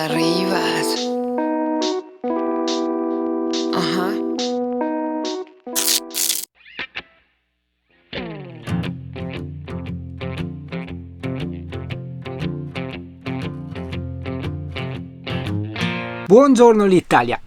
arrivas. Ajá. Buongiorno l'Italia.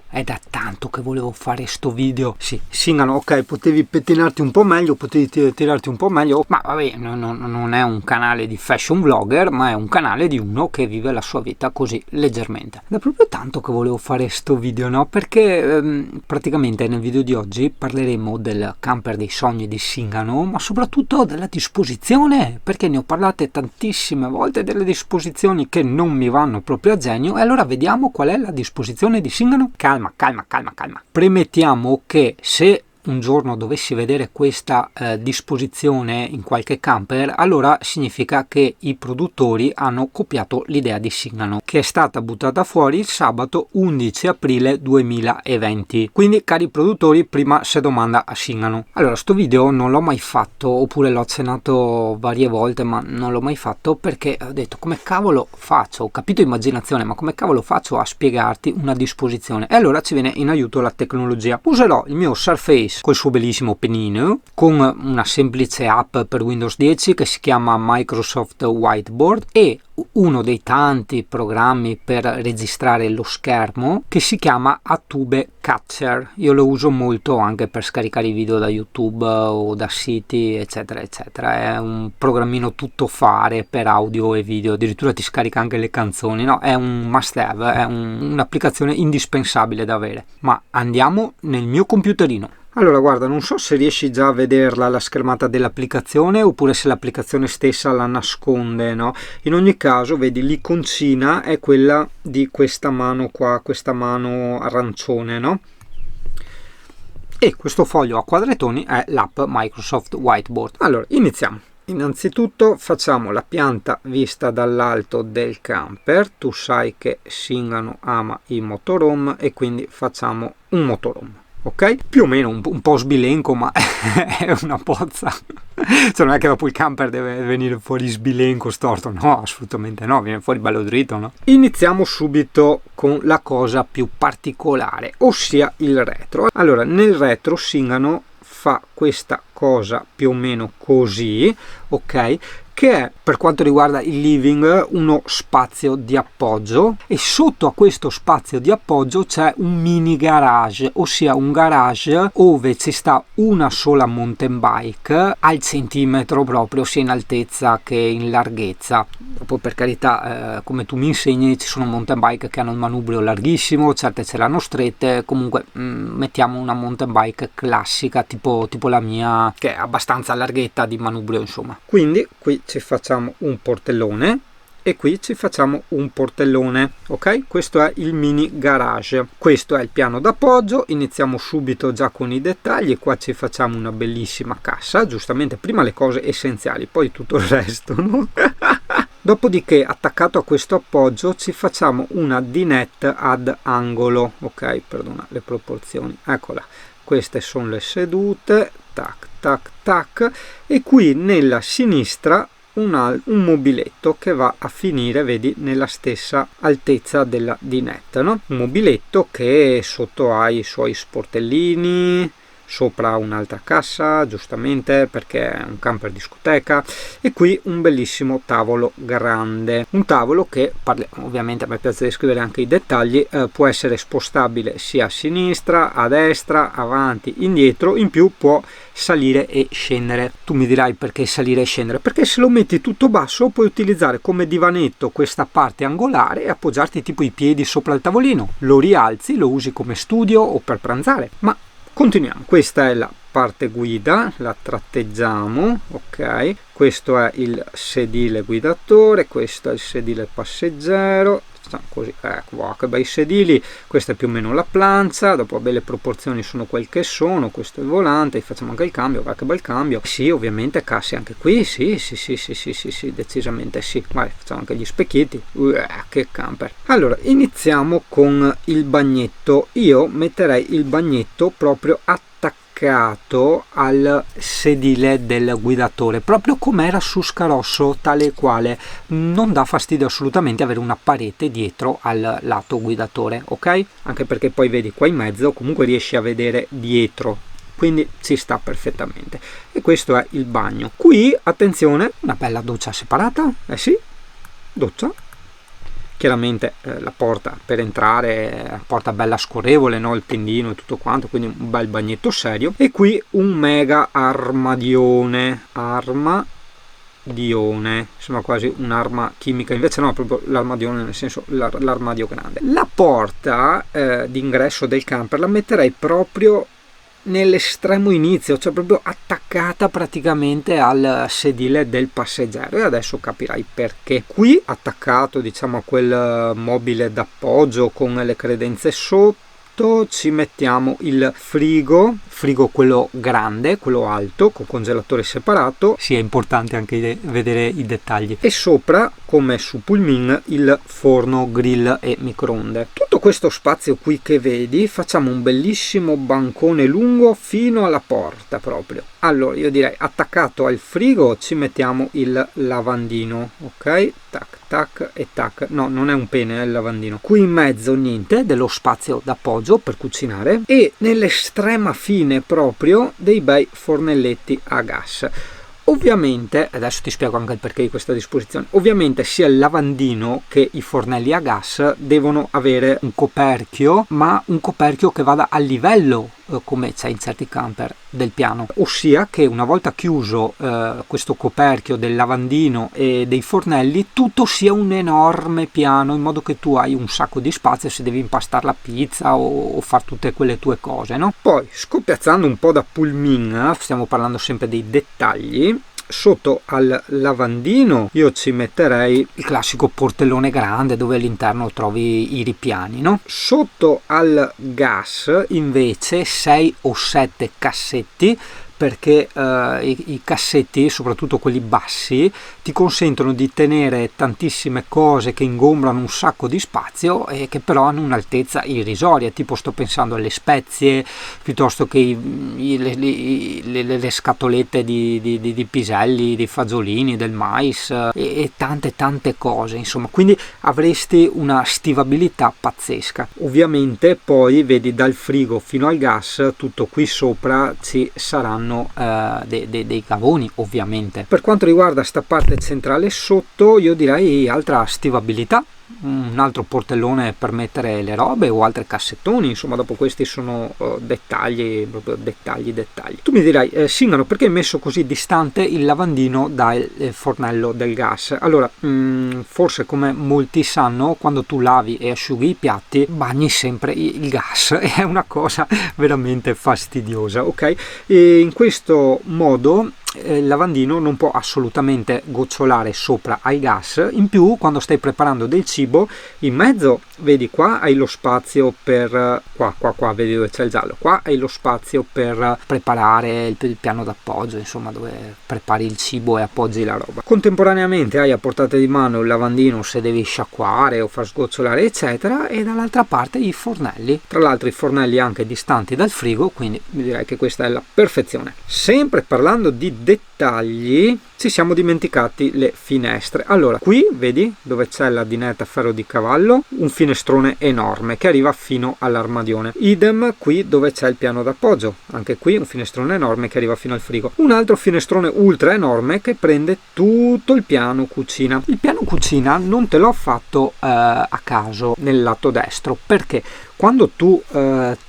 È da tanto che volevo fare sto video. Sì, Singano, ok, potevi pettinarti un po' meglio, potevi tirarti un po' meglio, ma vabbè, non è un canale di fashion vlogger, ma è un canale di uno che vive la sua vita così leggermente. Ed è proprio tanto che volevo fare sto video, no? Perché praticamente nel video di oggi parleremo del camper dei sogni di Singano, ma soprattutto della disposizione, perché ne ho parlate tantissime volte delle disposizioni che non mi vanno proprio a genio. E allora vediamo qual è la disposizione di Singano. Calma. Premettiamo che se un giorno dovessi vedere questa disposizione in qualche camper, allora significa che i produttori hanno copiato l'idea di Singano, che è stata buttata fuori il sabato 11 aprile 2020. Quindi, cari produttori, prima si domanda a Singano. Allora, sto video non l'ho mai fatto, oppure l'ho accennato varie volte, ma non l'ho mai fatto perché ho detto: come cavolo faccio? Ho capito immaginazione, ma come cavolo faccio a spiegarti una disposizione? E allora ci viene in aiuto la tecnologia. Userò il mio Surface col suo bellissimo pennino, con una semplice app per Windows 10 che si chiama Microsoft Whiteboard e uno dei tanti programmi per registrare lo schermo che si chiama Atube Catcher. Io lo uso molto anche per scaricare i video da YouTube o da siti eccetera eccetera. È un programmino tutto fare per audio e video, addirittura ti scarica anche le canzoni, no? È un must have, è un'applicazione indispensabile da avere. Ma andiamo nel mio computerino. Allora, guarda, non so se riesci già a vederla la schermata dell'applicazione oppure se l'applicazione stessa la nasconde, no? In ogni caso, vedi, l'iconcina è quella di questa mano qua, questa mano arancione, no? E questo foglio a quadrettoni è l'app Microsoft Whiteboard. Allora, iniziamo. Innanzitutto facciamo la pianta vista dall'alto del camper. Tu sai che Singano ama i motorhome e quindi facciamo un motorhome. Ok? Più o meno un po' sbilenco, ma è una pozza. Cioè, non è che dopo il camper deve venire fuori sbilenco, storto, no, assolutamente no, viene fuori bello dritto, no? Iniziamo subito con la cosa più particolare, ossia il retro. Allora, nel retro Singano fa questa cosa più o meno così, ok? Che è, per quanto riguarda il living, uno spazio di appoggio, e sotto a questo spazio di appoggio c'è un mini garage, ossia un garage dove ci sta una sola mountain bike al centimetro proprio, sia in altezza che in larghezza. Poi, per carità, come tu mi insegni, ci sono mountain bike che hanno il manubrio larghissimo, certe ce l'hanno strette. Comunque mettiamo una mountain bike classica tipo la mia, che è abbastanza larghetta di manubrio, insomma. Quindi qui ci facciamo un portellone e qui ci facciamo un portellone, ok? Questo è il mini garage, questo è il piano d'appoggio. Iniziamo subito già con i dettagli. Qua ci facciamo una bellissima cassa, giustamente prima le cose essenziali, poi tutto il resto, no? Dopodiché, attaccato a questo appoggio, ci facciamo una dinette ad angolo, ok? Perdona le proporzioni, eccola. Queste sono le sedute, tac tac tac, e qui nella sinistra un mobiletto che va a finire, vedi, nella stessa altezza della dinette, no? Un mobiletto che sotto ha i suoi sportellini, sopra un'altra cassa, giustamente perché è un camper discoteca, e qui un bellissimo tavolo grande, un tavolo che, ovviamente a me piace descrivere anche i dettagli, può essere spostabile sia a sinistra, a destra, avanti, indietro, in più può salire e scendere. Tu mi dirai perché salire e scendere? Perché se lo metti tutto basso puoi utilizzare come divanetto questa parte angolare e appoggiarti tipo i piedi sopra il tavolino, lo rialzi, lo usi come studio o per pranzare. Ma continuiamo. Questa è la parte guida, la tratteggiamo, ok? Questo è il sedile guidatore, questo è il sedile passeggero, così, ecco, wow, che bei sedili. Questa è più o meno la plancia, dopo le proporzioni sono quel che sono. Questo è il volante, facciamo anche il cambio, guarda che bel cambio. Sì, ovviamente casse anche qui, sì, decisamente sì. Vai, facciamo anche gli specchietti, che camper. Allora, iniziamo con il bagnetto. Io metterei il bagnetto proprio attaccato attaccato al sedile del guidatore, proprio come era su Scarosso, tale e quale. Non dà fastidio assolutamente avere una parete dietro al lato guidatore, ok? Anche perché poi vedi qua in mezzo comunque riesci a vedere dietro, quindi ci sta perfettamente. E questo è il bagno. Qui attenzione, una bella doccia separata, sì, doccia. Chiaramente la porta per entrare, porta bella scorrevole, no? Il tendino e tutto quanto, quindi un bel bagnetto serio. E qui un mega armadione, sembra quasi un'arma chimica, invece no, proprio l'armadione, nel senso l'armadio grande. La porta d'ingresso del camper la metterei proprio nell'estremo inizio, cioè proprio attaccata praticamente al sedile del passeggero, e adesso capirai perché. Qui attaccato, diciamo, a quel mobile d'appoggio con le credenze sotto, ci mettiamo il frigo quello grande, quello alto, con congelatore separato. Sì, è importante anche vedere i dettagli. E sopra, come su Pullman, il forno, grill e microonde. Tutto questo spazio qui che vedi, facciamo un bellissimo bancone lungo fino alla porta proprio. Allora io direi, attaccato al frigo ci mettiamo il lavandino, ok? Tac tac e tac. No, non è un pene, è il lavandino. Qui in mezzo niente, dello spazio d'appoggio per cucinare, e nell'estrema fine proprio dei bei fornelletti a gas. Ovviamente, adesso ti spiego anche il perché di questa disposizione, ovviamente sia il lavandino che i fornelli a gas devono avere un coperchio, ma un coperchio che vada a livello, come c'è in certi camper, del piano, ossia che una volta chiuso questo coperchio del lavandino e dei fornelli, tutto sia un enorme piano, in modo che tu hai un sacco di spazio se devi impastare la pizza o fare tutte quelle tue cose, no? Poi, scoppiazzando un po' da Pullman, stiamo parlando sempre dei dettagli, sotto al lavandino io ci metterei il classico portellone grande dove all'interno trovi i ripiani, no? Sotto al gas invece 6 o 7 cassetti, perché i cassetti, soprattutto quelli bassi, ti consentono di tenere tantissime cose che ingombrano un sacco di spazio e che però hanno un'altezza irrisoria. Tipo, sto pensando alle spezie, piuttosto che le scatolette di piselli, di fagiolini, del mais e tante cose, insomma. Quindi avresti una stivabilità pazzesca. Ovviamente poi vedi, dal frigo fino al gas, tutto qui sopra ci saranno dei cavoni, ovviamente. Per quanto riguarda sta parte centrale sotto, io direi altra stivabilità, un altro portellone per mettere le robe o altri cassettoni, insomma. Dopo questi sono dettagli, proprio dettagli. Tu mi dirai, Singano, perché hai messo così distante il lavandino dal fornello del gas? Allora, forse come molti sanno, quando tu lavi e asciughi i piatti bagni sempre il gas, è una cosa veramente fastidiosa, ok? E in questo modo il lavandino non può assolutamente gocciolare sopra al gas. In più, quando stai preparando del cibo, in mezzo, vedi, qua hai lo spazio per qua vedi dove c'è il giallo, qua hai lo spazio per preparare il piano d'appoggio, insomma, dove prepari il cibo e appoggi la roba. Contemporaneamente hai a portata di mano il lavandino se devi sciacquare o far sgocciolare, eccetera, e dall'altra parte i fornelli, tra l'altro i fornelli anche distanti dal frigo, quindi direi che questa è la perfezione. Sempre parlando di dettagli, ci siamo dimenticati le finestre. Allora, qui vedi dove c'è la dinetta a ferro di cavallo, un finestrone enorme che arriva fino all'armadione. Idem qui dove c'è il piano d'appoggio, anche qui un finestrone enorme che arriva fino al frigo. Un altro finestrone ultra enorme che prende tutto il piano cucina. Il piano cucina non te l'ho fatto a caso nel lato destro, perché quando tu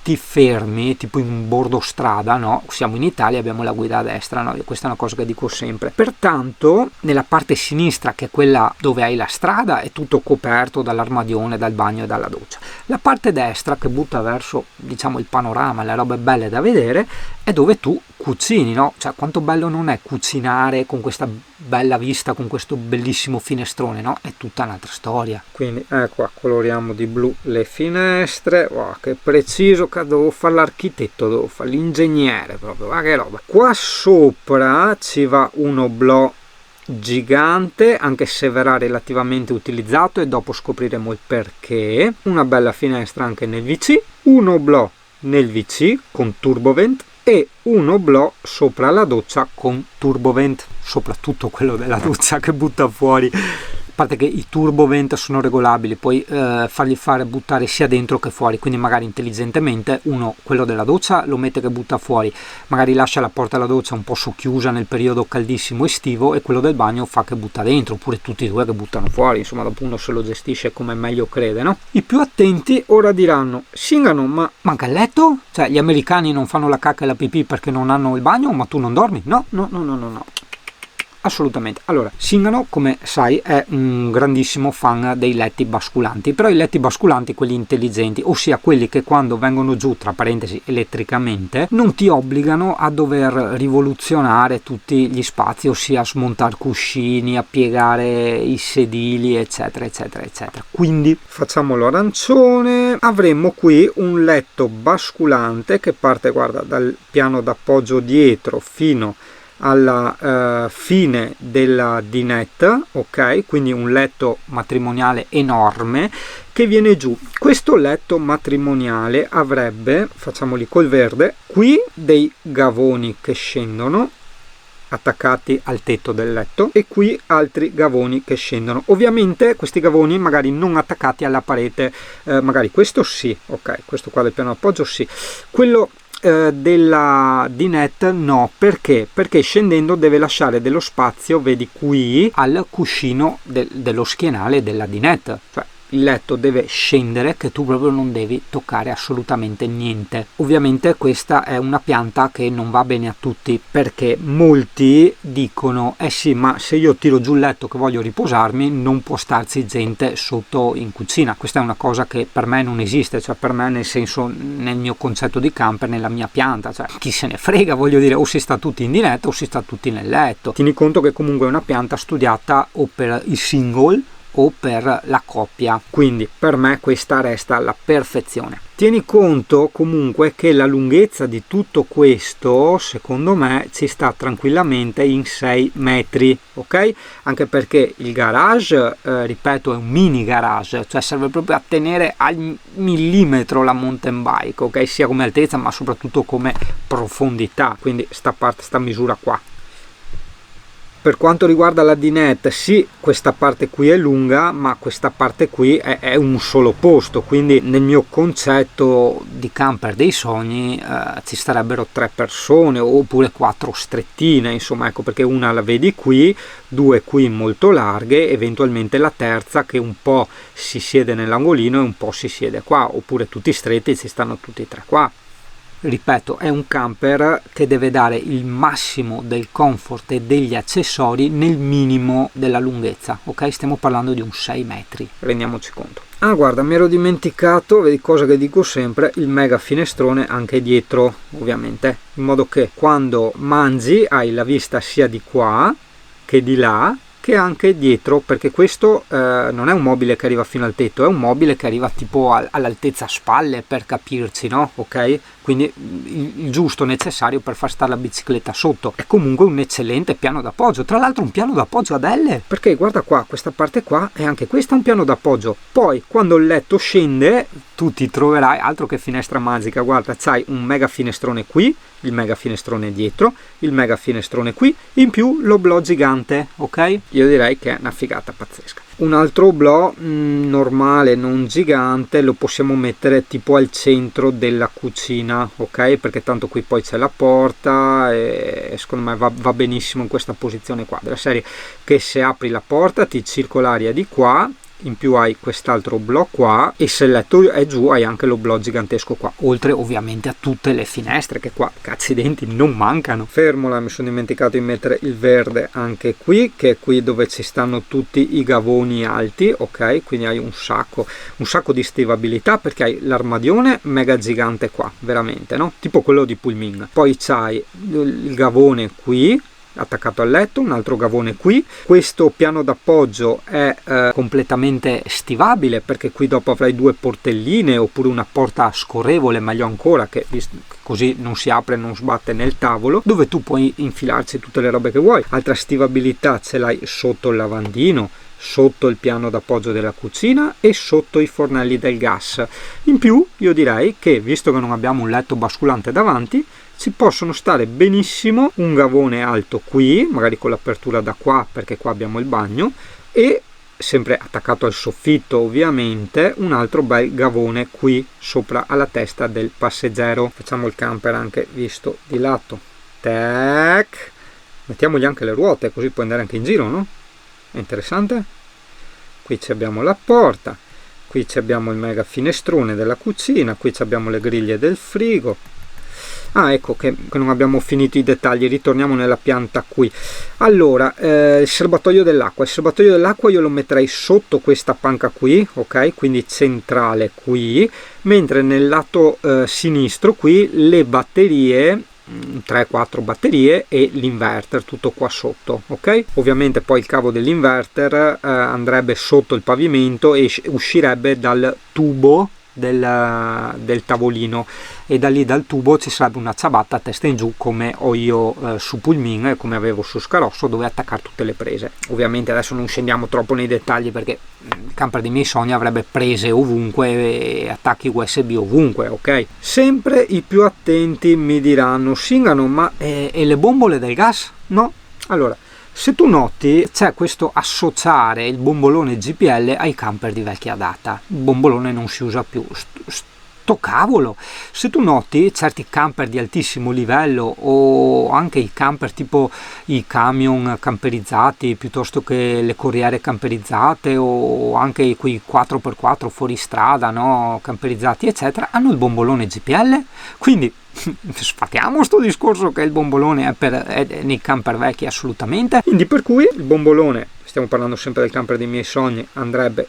ti fermi tipo in bordo strada, no? Siamo in Italia, abbiamo la guida a destra, no? Questa è una cosa che dico sempre. Pertanto nella parte sinistra, che è quella dove hai la strada, è tutto coperto dall'armadione, dal bagno e dalla doccia. La parte destra, che butta verso, diciamo, il panorama, le robe belle da vedere, è dove tu cucini, no? Cioè, quanto bello non è cucinare con questa bella vista, con questo bellissimo finestrone, no? È tutta un'altra storia. Quindi qua coloriamo di blu le finestre. Wow, che preciso, che devo fare l'architetto, devo fare l'ingegnere proprio, ma che roba. Qua sopra ci va un oblò gigante, anche se verrà relativamente utilizzato e dopo scopriremo il perché. Una bella finestra anche nel VC, un oblò nel VC con turbovent, e un oblò sopra la doccia con turbovent, soprattutto quello della doccia che butta fuori. A parte che i turbovent sono regolabili, puoi fargli fare buttare sia dentro che fuori, quindi magari intelligentemente quello della doccia lo mette che butta fuori, magari lascia la porta della doccia un po' socchiusa nel periodo caldissimo estivo, e quello del bagno fa che butta dentro, oppure tutti e due che buttano fuori. Insomma, dopo uno se lo gestisce come meglio crede, no? I più attenti ora diranno: Singano, ma manca il letto? Cioè, gli americani non fanno la cacca e la pipì perché non hanno il bagno, ma tu non dormi? No. Assolutamente. Allora, Singano, come sai, è un grandissimo fan dei letti basculanti, però i letti basculanti, quelli intelligenti, ossia quelli che quando vengono giù, tra parentesi elettricamente, non ti obbligano a dover rivoluzionare tutti gli spazi, ossia a smontare cuscini, a piegare i sedili, eccetera eccetera eccetera. Quindi facciamo l'arancione. Avremo qui un letto basculante che parte, guarda, dal piano d'appoggio dietro fino alla fine della dinette, ok? Quindi un letto matrimoniale enorme che viene giù. Questo letto matrimoniale avrebbe, facciamoli col verde, qui dei gavoni che scendono attaccati al tetto del letto, e qui altri gavoni che scendono. Ovviamente questi gavoni magari non attaccati alla parete, magari questo sì, ok, questo qua del piano appoggio sì, quello della dinette no. Perché scendendo deve lasciare dello spazio, vedi qui, al cuscino dello schienale della dinette, cioè il letto deve scendere, che tu proprio non devi toccare assolutamente niente. Ovviamente questa è una pianta che non va bene a tutti, perché molti dicono sì, ma se io tiro giù il letto che voglio riposarmi non può starci gente sotto in cucina. Questa è una cosa che per me non esiste, cioè per me, nel senso, nel mio concetto di camper, nella mia pianta, cioè chi se ne frega, voglio dire, o si sta tutti in dinette o si sta tutti nel letto. Tieni conto che comunque è una pianta studiata o per i single o per la coppia, quindi per me questa resta la perfezione. Tieni conto comunque che la lunghezza di tutto questo, secondo me, ci sta tranquillamente in 6 metri, ok? Anche perché il garage, ripeto, è un mini garage, cioè serve proprio a tenere al millimetro la mountain bike, ok? Sia come altezza ma soprattutto come profondità, quindi sta misura qua. Per quanto riguarda la dinette, sì, questa parte qui è lunga, ma questa parte qui è un solo posto, quindi nel mio concetto di camper dei sogni ci starebbero 3 persone oppure 4 strettine, insomma, ecco, perché una la vedi qui, 2 qui molto larghe, eventualmente la terza che un po' si siede nell'angolino e un po' si siede qua, oppure tutti stretti, ci stanno tutti e 3 qua. Ripeto, è un camper che deve dare il massimo del comfort e degli accessori nel minimo della lunghezza, ok? Stiamo parlando di un 6 metri, rendiamoci conto. Ah, guarda, mi ero dimenticato, vedi, cosa che dico sempre, il mega finestrone anche dietro, ovviamente, in modo che quando mangi hai la vista sia di qua che di là, che anche dietro, perché questo non è un mobile che arriva fino al tetto, è un mobile che arriva tipo all'altezza spalle, per capirci, no? Ok? Quindi il giusto necessario per far stare la bicicletta sotto. È comunque un eccellente piano d'appoggio, tra l'altro un piano d'appoggio ad L, perché guarda qua, questa parte qua è anche questa un piano d'appoggio. Poi quando il letto scende tu ti troverai, altro che finestra magica, guarda, c'hai un mega finestrone qui, il mega finestrone dietro, il mega finestrone qui, in più l'oblò gigante, ok? Io direi che è una figata pazzesca. Un altro oblò normale, non gigante, lo possiamo mettere tipo al centro della cucina, ok? Perché tanto qui poi c'è la porta e secondo me va benissimo in questa posizione qua, della serie che se apri la porta ti circola l'aria di qua, in più hai quest'altro oblò qua, e se il letto è giù hai anche l'oblò gigantesco qua, oltre ovviamente a tutte le finestre che qua, accidenti, non mancano. Fermola, mi sono dimenticato di mettere il verde anche qui, che è qui dove ci stanno tutti i gavoni alti, ok? Quindi hai un sacco di stivabilità, perché hai l'armadione mega gigante qua, veramente, no? Tipo quello di Pullman. Poi c'hai il gavone qui attaccato al letto, un altro gavone qui. Questo piano d'appoggio è completamente stivabile, perché qui dopo avrai 2 portelline oppure una porta scorrevole, meglio ancora, che così non si apre e non sbatte nel tavolo, dove tu puoi infilarci tutte le robe che vuoi. Altra stivabilità ce l'hai sotto il lavandino, sotto il piano d'appoggio della cucina e sotto i fornelli del gas. In più io direi che, visto che non abbiamo un letto basculante davanti, ci possono stare benissimo un gavone alto qui, magari con l'apertura da qua, perché qua abbiamo il bagno, e sempre attaccato al soffitto ovviamente un altro bel gavone qui sopra alla testa del passeggero. Facciamo il camper anche visto di lato, tac, mettiamogli anche le ruote così può andare anche in giro, no? È interessante. Qui abbiamo la porta, qui abbiamo il mega finestrone della cucina, qui abbiamo le griglie del frigo. Ah, ecco che non abbiamo finito i dettagli, ritorniamo nella pianta qui. Allora, il serbatoio dell'acqua io lo metterei sotto questa panca qui, ok? Quindi centrale qui, mentre nel lato sinistro qui le batterie, 3-4 batterie e l'inverter, tutto qua sotto, ok? Ovviamente poi il cavo dell'inverter andrebbe sotto il pavimento e uscirebbe dal tubo del tavolino, e da lì dal tubo ci sarebbe una ciabatta a testa in giù come ho io su Pulmin e come avevo su Scarosso, dove attaccare tutte le prese. Ovviamente adesso non scendiamo troppo nei dettagli perché il camper dei miei sogni avrebbe prese ovunque e attacchi USB ovunque, ok? Sempre i più attenti mi diranno: Singano, ma e le bombole del gas? No? Allora, se tu noti c'è questo associare il bombolone GPL ai camper di vecchia data. Il bombolone non si usa più, sto cavolo. Se tu noti certi camper di altissimo livello o anche i camper tipo i camion camperizzati piuttosto che le corriere camperizzate o anche quei 4x4 fuori strada, no, camperizzati eccetera, hanno il bombolone GPL. Quindi sfatiamo sto discorso che il bombolone è nei camper vecchi assolutamente. Quindi per cui il bombolone, stiamo parlando sempre del camper dei miei sogni, andrebbe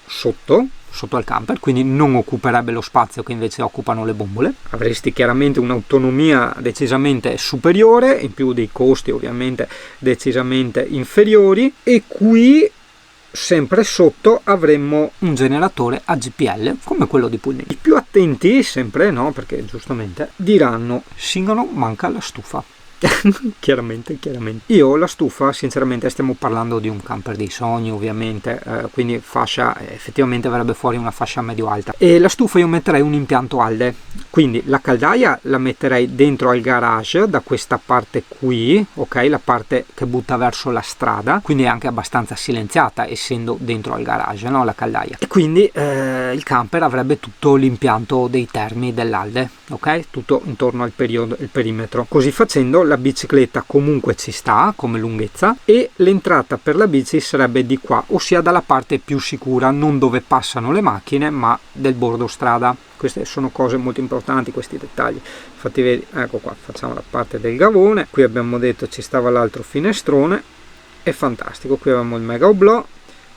sotto al camper, quindi non occuperebbe lo spazio che invece occupano le bombole. Avresti chiaramente un'autonomia decisamente superiore, in più dei costi ovviamente decisamente inferiori, e qui sempre sotto avremmo un generatore a GPL come quello di Pulmin. I più attenti sempre, no, perché giustamente diranno: Singano, manca la stufa. chiaramente io la stufa, sinceramente, stiamo parlando di un camper dei sogni ovviamente, quindi fascia, effettivamente verrebbe fuori una fascia medio alta, e la stufa io metterei un impianto ALDE, quindi la caldaia la metterei dentro al garage da questa parte qui, ok, la parte che butta verso la strada, quindi è anche abbastanza silenziata essendo dentro al garage, no, la caldaia, e quindi il camper avrebbe tutto l'impianto dei termi dell'ALDE, ok, tutto intorno al perimetro. Così facendo la bicicletta comunque ci sta come lunghezza e l'entrata per la bici sarebbe di qua, ossia dalla parte più sicura, non dove passano le macchine ma del bordo strada. Queste sono cose molto importanti, questi dettagli. Infatti vedi, ecco qua, facciamo la parte del gavone, qui abbiamo detto ci stava l'altro finestrone, è fantastico. Qui avevamo il mega oblò,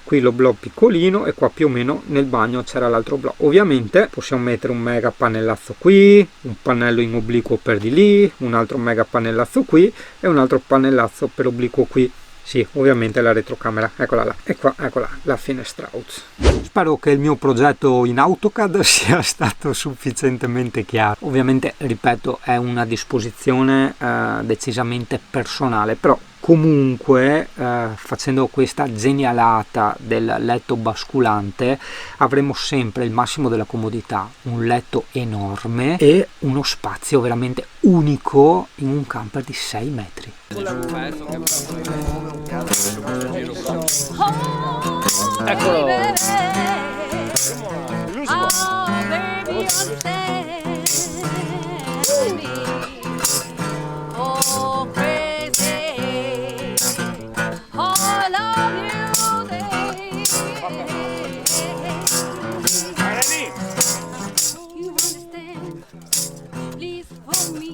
qui l'oblò piccolino, e qua più o meno nel bagno c'era l'altro oblò. Ovviamente possiamo mettere un mega pannellazzo qui, un pannello in obliquo per di lì, un altro mega pannellazzo qui e un altro pannellazzo per obliquo qui. Sì, ovviamente la retrocamera, eccola là, e qua, eccola, la finestrauts. Spero che il mio progetto in AutoCAD sia stato sufficientemente chiaro. Ovviamente, ripeto, è una disposizione decisamente personale, però comunque facendo questa genialata del letto basculante avremo sempre il massimo della comodità, un letto enorme e uno spazio veramente unico in un camper di 6 metri. Eccolo! You understand? Please hold me.